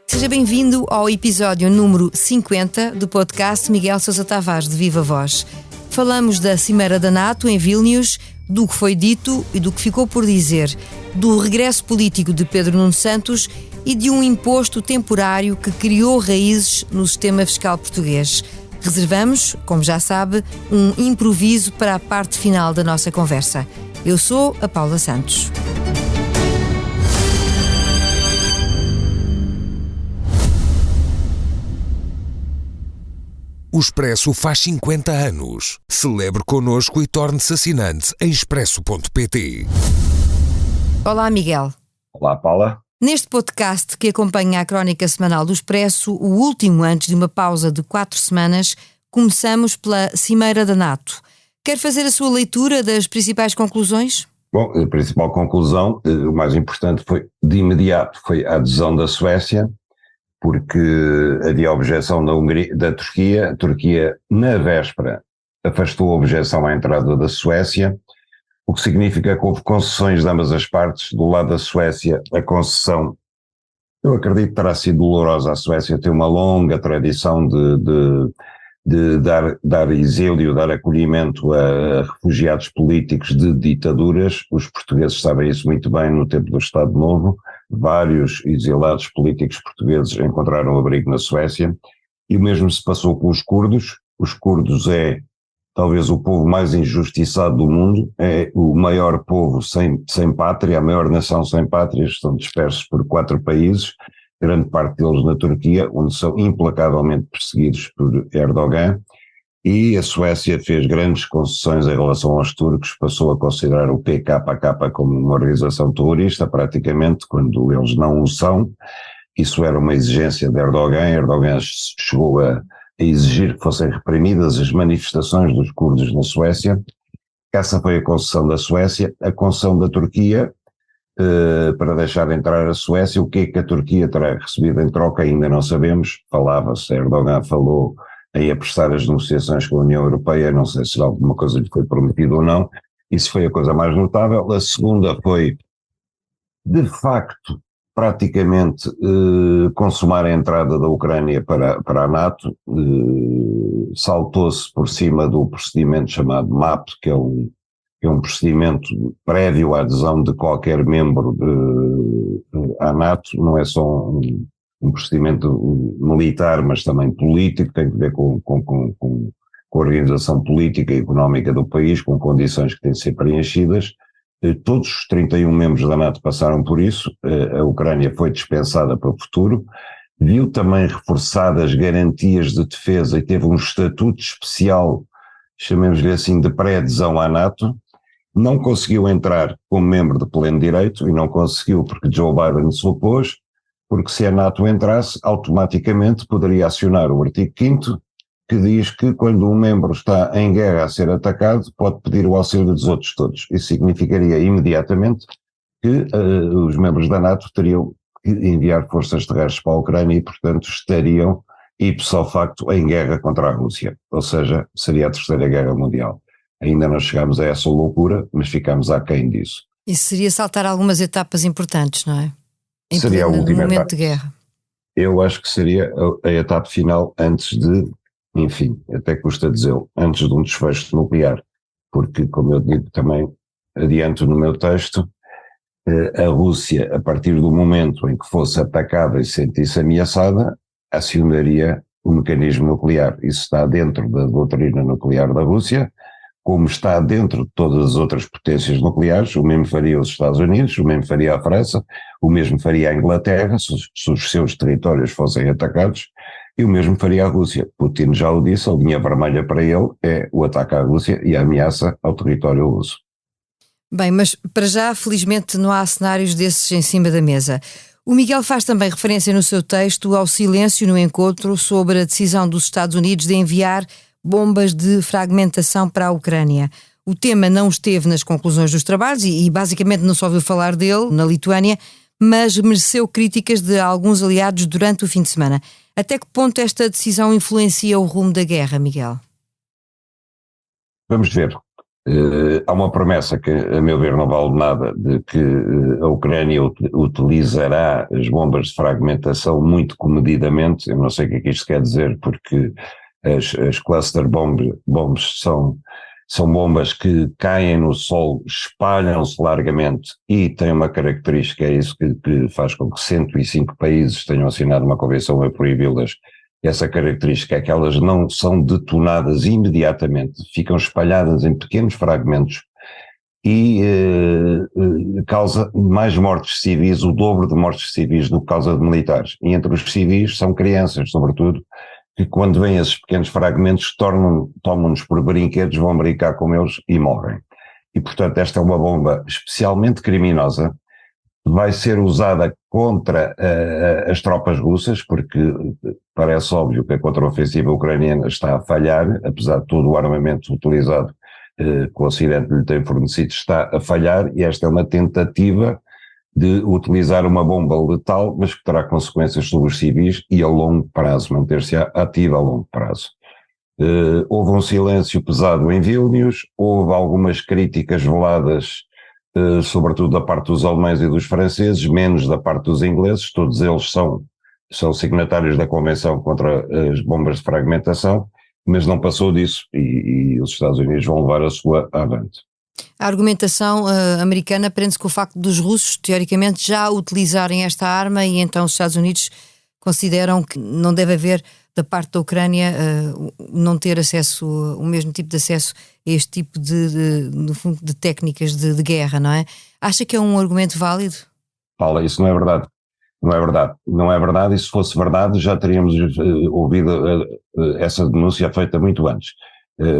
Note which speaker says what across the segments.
Speaker 1: Seja bem-vindo ao episódio número 50 do podcast Miguel Sousa Tavares de Viva Voz. Falamos da Cimeira da NATO em Vilnius, do que foi dito e do que ficou por dizer, do regresso político de Pedro Nuno Santos e de um imposto temporário que criou raízes no sistema fiscal português. Reservamos, como já sabe, um improviso para a parte final da nossa conversa. Eu sou a Paula Santos.
Speaker 2: O Expresso faz 50 anos. Celebre connosco e torne-se assinante em expresso.pt.
Speaker 1: Olá, Miguel.
Speaker 3: Olá, Paula.
Speaker 1: Neste podcast que acompanha a crónica semanal do Expresso, o último antes de uma pausa de 4 semanas, começamos pela Cimeira da NATO. Quer fazer a sua leitura das principais conclusões?
Speaker 3: Bom, a principal conclusão, o mais importante foi, de imediato, foi a adesão da Suécia, porque havia objeção da Turquia. A Turquia, na véspera, afastou a objeção à entrada da Suécia, o que significa que houve concessões de ambas as partes. Do lado da Suécia, a concessão, eu acredito que terá sido dolorosa. A Suécia tem uma longa tradição de dar exílio, dar acolhimento a refugiados políticos de ditaduras. Os portugueses sabem isso muito bem no tempo do Estado Novo. Vários exilados políticos portugueses encontraram abrigo na Suécia, e o mesmo se passou com os curdos. Os curdos é talvez o povo mais injustiçado do mundo, é o maior povo sem pátria, a maior nação sem pátria. Estão dispersos por 4 países, grande parte deles na Turquia, onde são implacavelmente perseguidos por Erdogan, e a Suécia fez grandes concessões em relação aos turcos, passou a considerar o PKK como uma organização terrorista, praticamente, quando eles não o são. Isso era uma exigência de Erdogan. Erdogan chegou a exigir que fossem reprimidas as manifestações dos curdos na Suécia. Essa foi a concessão da Suécia. A concessão da Turquia, para deixar entrar a Suécia, o que é que a Turquia terá recebido em troca ainda não sabemos. Falava-se, Erdogan falou em apressar as negociações com a União Europeia, não sei se alguma coisa lhe foi prometida ou não. Isso foi a coisa mais notável. A segunda foi, de facto, praticamente consumar a entrada da Ucrânia para a NATO. Saltou-se por cima do procedimento chamado MAP, que é um procedimento prévio à adesão de qualquer membro à NATO. Não é só um procedimento militar, mas também político, tem que ver com a organização política e económica do país, com condições que têm de ser preenchidas. Todos os 31 membros da NATO passaram por isso. A Ucrânia foi dispensada para o futuro, viu também reforçadas garantias de defesa e teve um estatuto especial, chamemos-lhe assim, de pré-adesão à NATO. Não conseguiu entrar como membro de pleno direito, e não conseguiu porque Joe Biden se opôs, porque se a NATO entrasse, automaticamente poderia acionar o artigo 5º, que diz que quando um membro está em guerra a ser atacado, pode pedir o auxílio dos outros todos. Isso significaria imediatamente que os membros da NATO teriam que enviar forças terrestres para a Ucrânia e, portanto, estariam ipso facto em guerra contra a Rússia. Ou seja, seria a Terceira Guerra Mundial. Ainda não chegámos a essa loucura, mas ficámos aquém disso.
Speaker 1: Isso seria saltar algumas etapas importantes, não é?
Speaker 3: Seria a última
Speaker 1: momento
Speaker 3: etapa
Speaker 1: de guerra.
Speaker 3: Eu acho que seria a etapa final antes de, enfim, até custa dizê-lo, antes de um desfecho nuclear, porque, como eu digo também, adianto no meu texto, a Rússia, a partir do momento em que fosse atacada e se sentisse ameaçada, acionaria o mecanismo nuclear. Isso está dentro da doutrina nuclear da Rússia, como está dentro de todas as outras potências nucleares. O mesmo faria os Estados Unidos, o mesmo faria a França, o mesmo faria a Inglaterra, se os seus territórios fossem atacados, e o mesmo faria a Rússia. Putin já o disse, a linha vermelha para ele é o ataque à Rússia e a ameaça ao território russo.
Speaker 1: Bem, mas para já, felizmente, não há cenários desses em cima da mesa. O Miguel faz também referência no seu texto ao silêncio no encontro sobre a decisão dos Estados Unidos de enviar bombas de fragmentação para a Ucrânia. O tema não esteve nas conclusões dos trabalhos e basicamente não se ouviu falar dele na Lituânia, mas mereceu críticas de alguns aliados durante o fim de semana. Até que ponto esta decisão influencia o rumo da guerra, Miguel?
Speaker 3: Vamos ver. Há uma promessa que, a meu ver, não vale nada, de que a Ucrânia utilizará as bombas de fragmentação muito comedidamente. Eu não sei o que é que isto quer dizer, porque as cluster bombs são bombas que caem no solo, espalham-se largamente e têm uma característica, é isso que faz com que 105 países tenham assinado uma convenção a proibi-las. Essa característica é que elas não são detonadas imediatamente, ficam espalhadas em pequenos fragmentos e causa mais mortes civis, o dobro de mortes civis do que causa de militares. E entre os civis são crianças, sobretudo, que quando vêm esses pequenos fragmentos tomam-nos por brinquedos, vão brincar com eles e morrem. E portanto esta é uma bomba especialmente criminosa, vai ser usada contra as tropas russas, porque parece óbvio que a contraofensiva ucraniana está a falhar, apesar de todo o armamento utilizado que o Ocidente lhe tem fornecido está a falhar, e esta é uma tentativa de utilizar uma bomba letal, mas que terá consequências sobre os civis e a longo prazo, manter-se ativa a longo prazo. Houve um silêncio pesado em Vilnius, houve algumas críticas veladas, sobretudo da parte dos alemães e dos franceses, menos da parte dos ingleses. Todos eles são signatários da Convenção contra as bombas de fragmentação, mas não passou disso e os Estados Unidos vão levar a sua avante.
Speaker 1: A argumentação americana prende-se com o facto dos russos, teoricamente, já utilizarem esta arma, e então os Estados Unidos consideram que não deve haver, da parte da Ucrânia, não ter acesso, o mesmo tipo de acesso a este tipo no fundo, de técnicas de guerra, não é? Acha que é um argumento válido?
Speaker 3: Paula, isso não é verdade. Não é verdade. Não é verdade, e se fosse verdade já teríamos ouvido essa denúncia feita muito antes.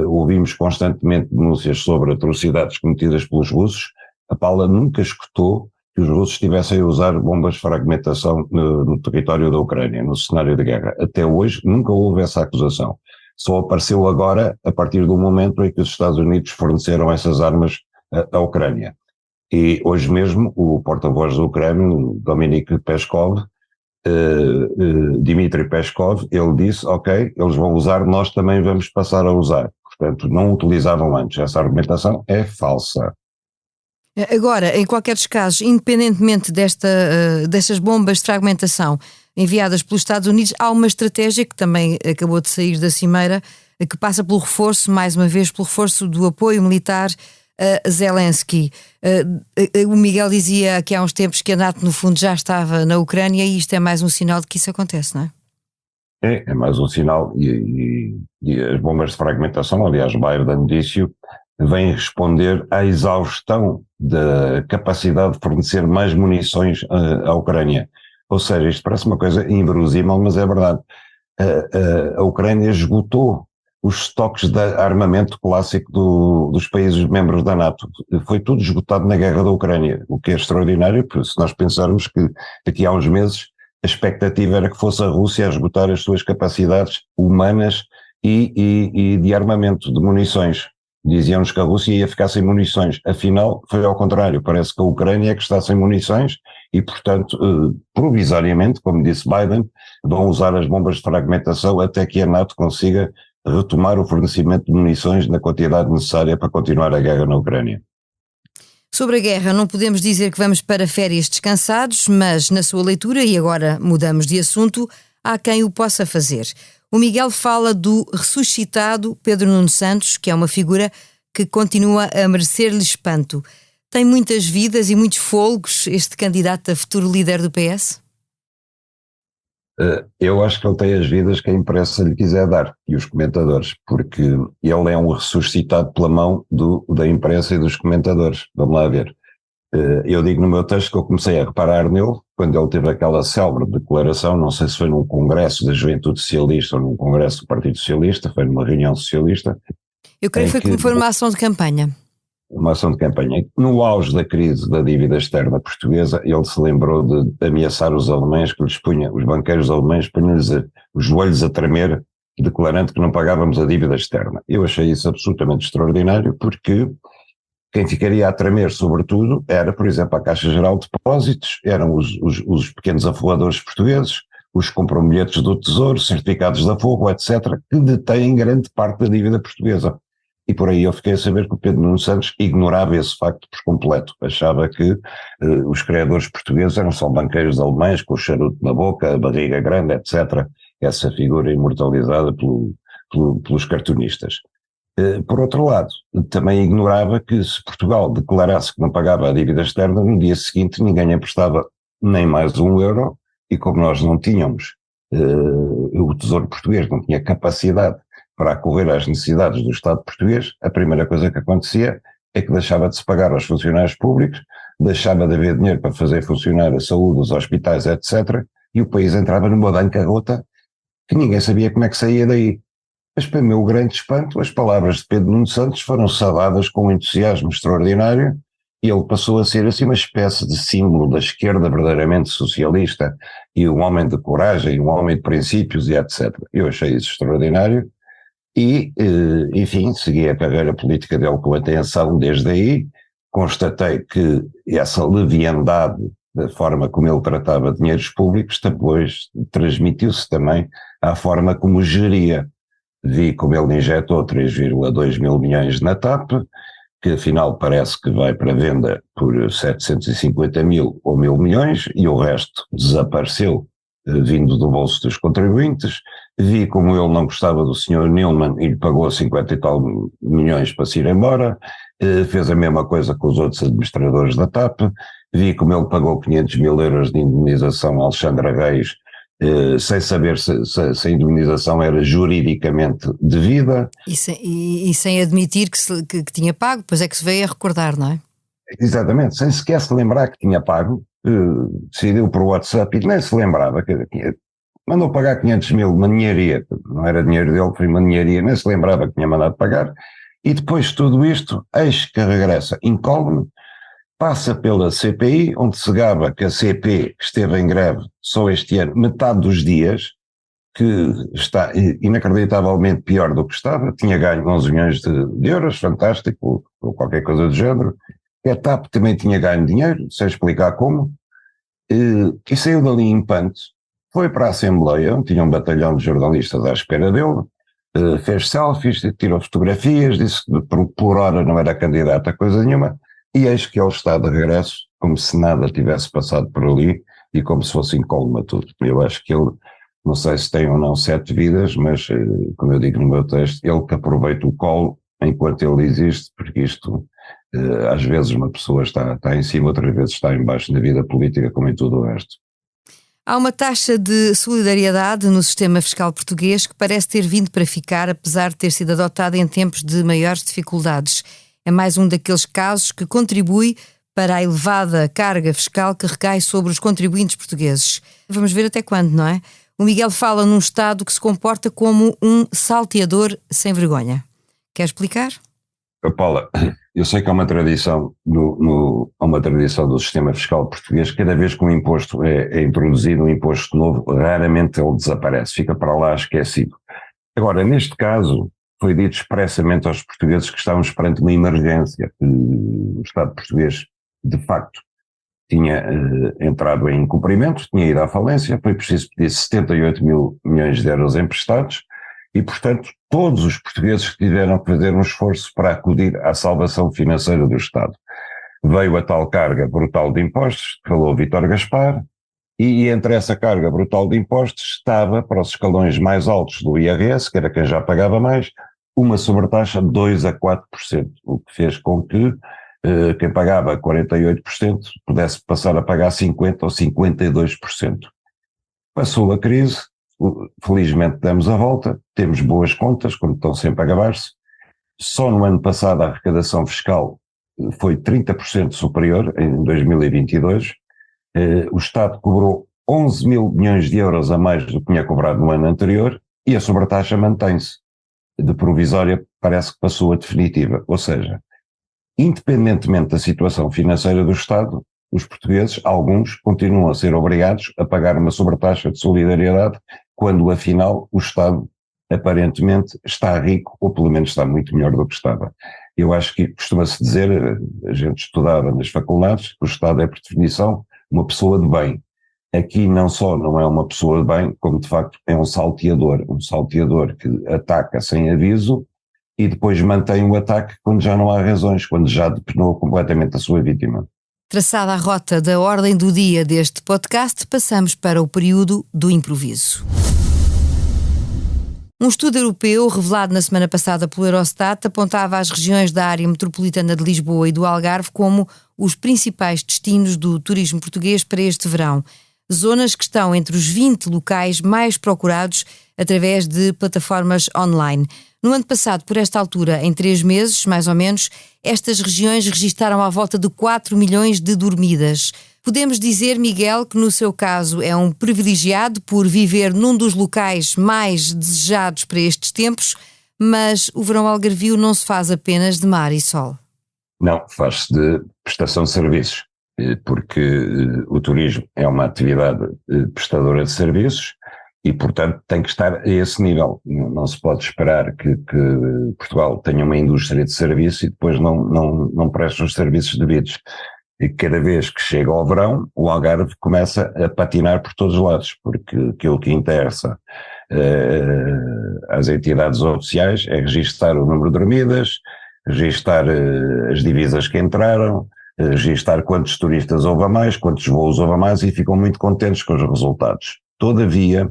Speaker 3: Ouvimos constantemente denúncias sobre atrocidades cometidas pelos russos. A Paula nunca escutou que os russos estivessem a usar bombas de fragmentação no território da Ucrânia, no cenário de guerra. Até hoje nunca houve essa acusação. Só apareceu agora, a partir do momento em que os Estados Unidos forneceram essas armas à Ucrânia. E hoje mesmo o porta-voz da Ucrânia, Dmitry Peskov, ele disse, ok, eles vão usar, nós também vamos passar a usar. Portanto, não utilizavam antes. Essa argumentação é falsa.
Speaker 1: Agora, em qualquer dos casos, independentemente destas bombas de fragmentação enviadas pelos Estados Unidos, há uma estratégia que também acabou de sair da Cimeira, que passa pelo reforço, mais uma vez, pelo reforço do apoio militar a Zelensky. O Miguel dizia aqui há uns tempos que a NATO, no fundo, já estava na Ucrânia, e isto é mais um sinal de que isso acontece, não é?
Speaker 3: É mais um sinal, e as bombas de fragmentação, aliás, Biden disse-o, vêm responder à exaustão da capacidade de fornecer mais munições à Ucrânia. Ou seja, isto parece uma coisa inverosímil, mas é verdade. A Ucrânia esgotou os estoques de armamento clássico dos países membros da NATO. Foi tudo esgotado na guerra da Ucrânia, o que é extraordinário, porque se nós pensarmos que daqui a uns meses a expectativa era que fosse a Rússia a esgotar as suas capacidades humanas e de armamento, de munições. Diziam-nos que a Rússia ia ficar sem munições. Afinal, foi ao contrário. Parece que a Ucrânia é que está sem munições e, portanto, provisoriamente, como disse Biden, vão usar as bombas de fragmentação até que a NATO consiga retomar o fornecimento de munições na quantidade necessária para continuar a guerra na Ucrânia.
Speaker 1: Sobre a guerra, não podemos dizer que vamos para férias descansados, mas na sua leitura, e agora mudamos de assunto, há quem o possa fazer. O Miguel fala do ressuscitado Pedro Nuno Santos, que é uma figura que continua a merecer-lhe espanto. Tem muitas vidas e muitos fôlegos este candidato a futuro líder do PS?
Speaker 3: Eu acho que ele tem as vidas que a imprensa lhe quiser dar, e os comentadores, porque ele é um ressuscitado pela mão da imprensa e dos comentadores. Vamos lá ver. Eu digo no meu texto que eu comecei a reparar nele quando ele teve aquela célebre declaração, não sei se foi num congresso da Juventude Socialista ou num congresso do Partido Socialista, foi numa reunião socialista.
Speaker 1: Eu creio que foi uma ação de campanha.
Speaker 3: Uma ação de campanha. No auge da crise da dívida externa portuguesa, ele se lembrou de ameaçar os alemães, que lhes punha, os banqueiros alemães punham-lhes os joelhos a tremer, declarando que não pagávamos a dívida externa. Eu achei isso absolutamente extraordinário, porque quem ficaria a tremer, sobretudo, era, por exemplo, a Caixa Geral de Depósitos, eram os pequenos aforradores portugueses, os compromissos do Tesouro, certificados da Forro, etc., que detêm grande parte da dívida portuguesa. e por aí eu fiquei a saber que o Pedro Nuno Santos ignorava esse facto por completo, achava que os criadores portugueses eram só banqueiros alemães com o charuto na boca, a barriga grande, etc., essa figura imortalizada pelos cartunistas. Por outro lado, também ignorava que se Portugal declarasse que não pagava a dívida externa, no dia seguinte ninguém emprestava nem mais €1, e como nós não tínhamos, o Tesouro Português não tinha capacidade para acorrer às necessidades do Estado português, a primeira coisa que acontecia é que deixava de se pagar aos funcionários públicos, deixava de haver dinheiro para fazer funcionar a saúde, os hospitais, etc., e o país entrava numa bancarrota que ninguém sabia como é que saía daí. Mas, para meu grande espanto, as palavras de Pedro Nuno Santos foram saudadas com um entusiasmo extraordinário e ele passou a ser assim uma espécie de símbolo da esquerda verdadeiramente socialista e um homem de coragem, um homem de princípios e etc. Eu achei isso extraordinário e, enfim, segui a carreira política dele com atenção desde aí. Constatei que essa leviandade da forma como ele tratava dinheiros públicos depois transmitiu-se também à forma como geria. Vi como ele injetou 3,2 mil milhões na TAP, que afinal parece que vai para venda por 750 mil ou 1.000 milhões, e o resto desapareceu, vindo do bolso dos contribuintes. Vi como ele não gostava do Sr. Neumann e lhe pagou 50 e tal milhões para se ir embora. Fez a mesma coisa com os outros administradores da TAP. Vi como ele pagou 500 mil euros de indemnização a Alexandra Reis, sem saber se a indemnização era juridicamente devida.
Speaker 1: E sem admitir que tinha pago, depois é que se veio a recordar, não é?
Speaker 3: Exatamente, sem sequer se lembrar que tinha pago, decidiu por WhatsApp e nem se lembrava que mandou pagar 500 mil, uma ninharia, não era dinheiro dele, foi uma ninharia, nem se lembrava que tinha mandado pagar, e depois de tudo isto, eis que regressa incólume, passa pela CPI, onde se gaba que a CP esteve em greve só este ano, metade dos dias, que está inacreditavelmente pior do que estava, tinha ganho 11 milhões de euros, fantástico, ou qualquer coisa do género. A TAP também tinha ganho dinheiro, sem explicar como, e saiu dali em panto, foi para a Assembleia, onde tinha um batalhão de jornalistas à espera dele, fez selfies, tirou fotografias, disse que por hora não era candidato a coisa nenhuma, e eis que ele está de regresso, como se nada tivesse passado por ali e como se fosse incólume a tudo. Eu acho que ele, não sei se tem ou não 7 vidas, mas, como eu digo no meu texto, ele que aproveita o colo enquanto ele existe, porque isto, às vezes uma pessoa está em cima, outras vezes está em baixo na vida política, como em tudo o resto.
Speaker 1: Há uma taxa de solidariedade no sistema fiscal português que parece ter vindo para ficar, apesar de ter sido adotada em tempos de maiores dificuldades. É mais um daqueles casos que contribui para a elevada carga fiscal que recai sobre os contribuintes portugueses. Vamos ver até quando, não é? O Miguel fala num Estado que se comporta como um salteador sem vergonha. Quer explicar?
Speaker 3: Paula, eu sei que há uma tradição do sistema fiscal português. Cada vez que um imposto é introduzido, um imposto novo, raramente ele desaparece, fica para lá esquecido. Agora, neste caso, foi dito expressamente aos portugueses que estávamos perante uma emergência. O Estado português, de facto, tinha entrado em incumprimento, tinha ido à falência, foi preciso pedir 78 mil milhões de euros emprestados e, portanto, todos os portugueses tiveram que fazer um esforço para acudir à salvação financeira do Estado. Veio a tal carga brutal de impostos, que falou Vítor Gaspar, e entre essa carga brutal de impostos estava, para os escalões mais altos do IRS, que era quem já pagava mais, uma sobretaxa de 2% a 4%, o que fez com que quem pagava 48% pudesse passar a pagar 50% ou 52%. Passou a crise, felizmente demos a volta, temos boas contas, como estão sempre a gabar-se. Só no ano passado a arrecadação fiscal foi 30% superior, em 2022. O Estado cobrou 11 mil milhões de euros a mais do que tinha cobrado no ano anterior e a sobretaxa mantém-se. De provisória parece que passou a definitiva. Ou seja, independentemente da situação financeira do Estado, os portugueses, alguns, continuam a ser obrigados a pagar uma sobretaxa de solidariedade quando, afinal, o Estado aparentemente está rico ou pelo menos está muito melhor do que estava. Eu acho que costuma-se dizer, a gente estudava nas faculdades, que o Estado é, por definição, uma pessoa de bem. Aqui não só não é uma pessoa de bem, como de facto é um salteador que ataca sem aviso e depois mantém o ataque quando já não há razões, quando já depenou completamente a sua vítima.
Speaker 1: Traçada a rota da ordem do dia deste podcast, passamos para o período do improviso. Um estudo europeu revelado na semana passada pelo Eurostat apontava as regiões da área metropolitana de Lisboa e do Algarve como os principais destinos do turismo português para este verão. Zonas que estão entre os 20 locais mais procurados através de plataformas online. No ano passado, por esta altura, em 3 meses, mais ou menos, estas regiões registaram à volta de 4 milhões de dormidas. Podemos dizer, Miguel, que no seu caso é um privilegiado por viver num dos locais mais desejados para estes tempos, mas o verão algarvio não se faz apenas de mar e sol.
Speaker 3: Não, faz-se de prestação de serviços, porque o turismo é uma atividade prestadora de serviços e, portanto, tem que estar a esse nível. Não se pode esperar que Portugal tenha uma indústria de serviço e depois não preste os serviços devidos. E cada vez que chega ao verão, o Algarve começa a patinar por todos os lados, porque aquilo que interessa às entidades oficiais é registar o número de dormidas, registar as divisas que entraram, registar quantos turistas houve a mais, quantos voos houve a mais, e ficam muito contentes com os resultados. Todavia,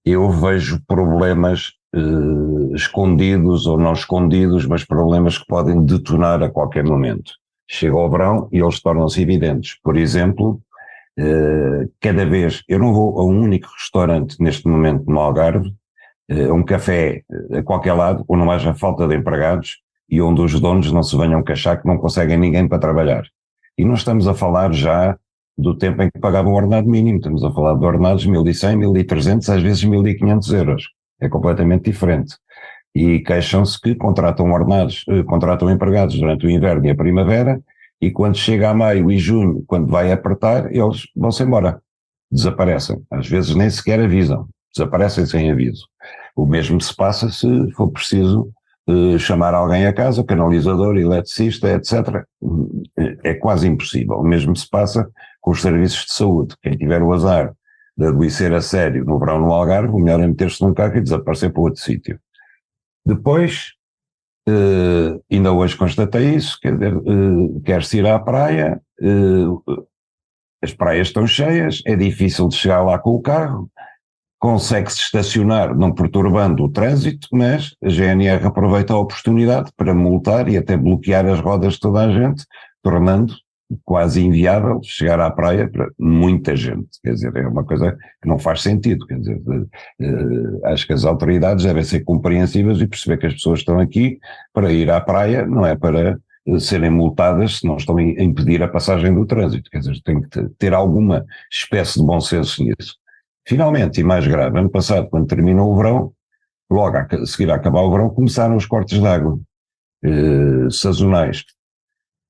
Speaker 3: eu vejo problemas escondidos ou não escondidos, mas problemas que podem detonar a qualquer momento. Chega ao verão e eles tornam-se evidentes. Por exemplo, cada vez, eu não vou a um único restaurante neste momento no Algarve, a um café a qualquer lado, onde não haja falta de empregados e onde os donos não se venham queixar que não conseguem ninguém para trabalhar. E não estamos a falar já do tempo em que pagavam o ordenado mínimo, estamos a falar de ordenados 1.100, 1.300, às vezes 1.500 euros. É completamente diferente. E queixam-se que contratam empregados durante o inverno e a primavera, e quando chega a maio e junho, quando vai apertar, eles vão-se embora. Desaparecem. Às vezes nem sequer avisam. Desaparecem sem aviso. O mesmo se passa se for preciso chamar alguém a casa, canalizador, eletricista, etc. É quase impossível. O mesmo se passa com os serviços de saúde. Quem tiver o azar de adoecer a sério no verão no Algarve, o melhor é meter-se num carro e desaparecer para outro sítio. Depois, ainda hoje constatei isso, quer dizer, quer-se ir à praia, as praias estão cheias, é difícil de chegar lá com o carro, consegue-se estacionar não perturbando o trânsito, mas a GNR aproveita a oportunidade para multar e até bloquear as rodas de toda a gente, tornando quase inviável chegar à praia para muita gente. Quer dizer, é uma coisa que não faz sentido. Quer dizer, acho que as autoridades devem ser compreensivas e perceber que as pessoas estão aqui para ir à praia, não é para serem multadas se não estão a impedir a passagem do trânsito. Quer dizer, tem que ter alguma espécie de bom senso nisso. Finalmente, e mais grave, ano passado, quando terminou o verão, logo a seguir a acabar o verão, começaram os cortes de água sazonais.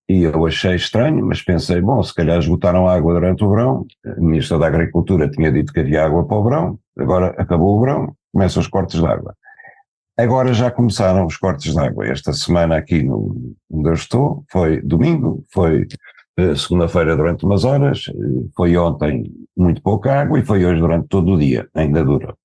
Speaker 3: E eu achei estranho, mas pensei, bom, se calhar esgotaram a água durante o verão, a Ministra da Agricultura tinha dito que havia água para o verão, agora acabou o verão, começam os cortes de água. Agora já começaram os cortes de água. Esta semana aqui onde eu estou, foi domingo, foi segunda-feira durante umas horas, foi ontem muito pouca água e foi hoje durante todo o dia, ainda dura.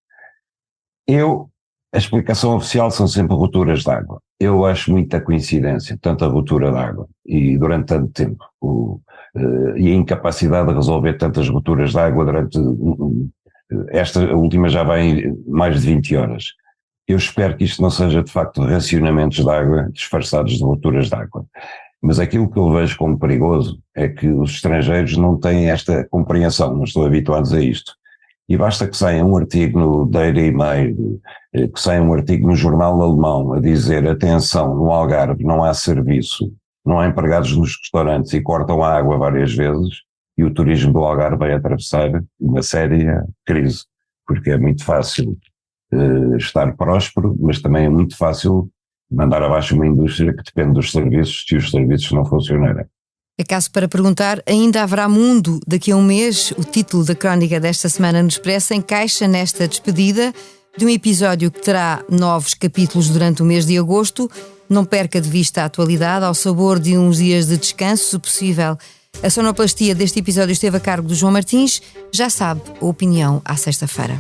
Speaker 3: A explicação oficial são sempre rupturas de água. Eu acho muita coincidência, tanta ruptura de água e durante tanto tempo, e a incapacidade de resolver tantas rupturas de água durante, esta última já vai em mais de 20 horas. Eu espero que isto não seja de facto racionamentos de água disfarçados de rupturas de água. Mas aquilo que eu vejo como perigoso é que os estrangeiros não têm esta compreensão, não estão habituados a isto. E basta que saia um artigo no Daily Mail, que saia um artigo no jornal alemão a dizer, atenção, no Algarve não há serviço, não há empregados nos restaurantes e cortam a água várias vezes, e o turismo do Algarve vai atravessar uma séria crise, porque é muito fácil estar próspero, mas também é muito fácil mandar abaixo uma indústria que depende dos serviços, se os serviços não funcionarem.
Speaker 1: Acaso para perguntar, ainda haverá mundo daqui a um mês? O título da crónica desta semana no Expresso encaixa nesta despedida de um episódio que terá novos capítulos durante o mês de agosto. Não perca de vista a atualidade, ao sabor de uns dias de descanso, se possível. A sonoplastia deste episódio esteve a cargo do João Martins. Já sabe, a opinião à sexta-feira.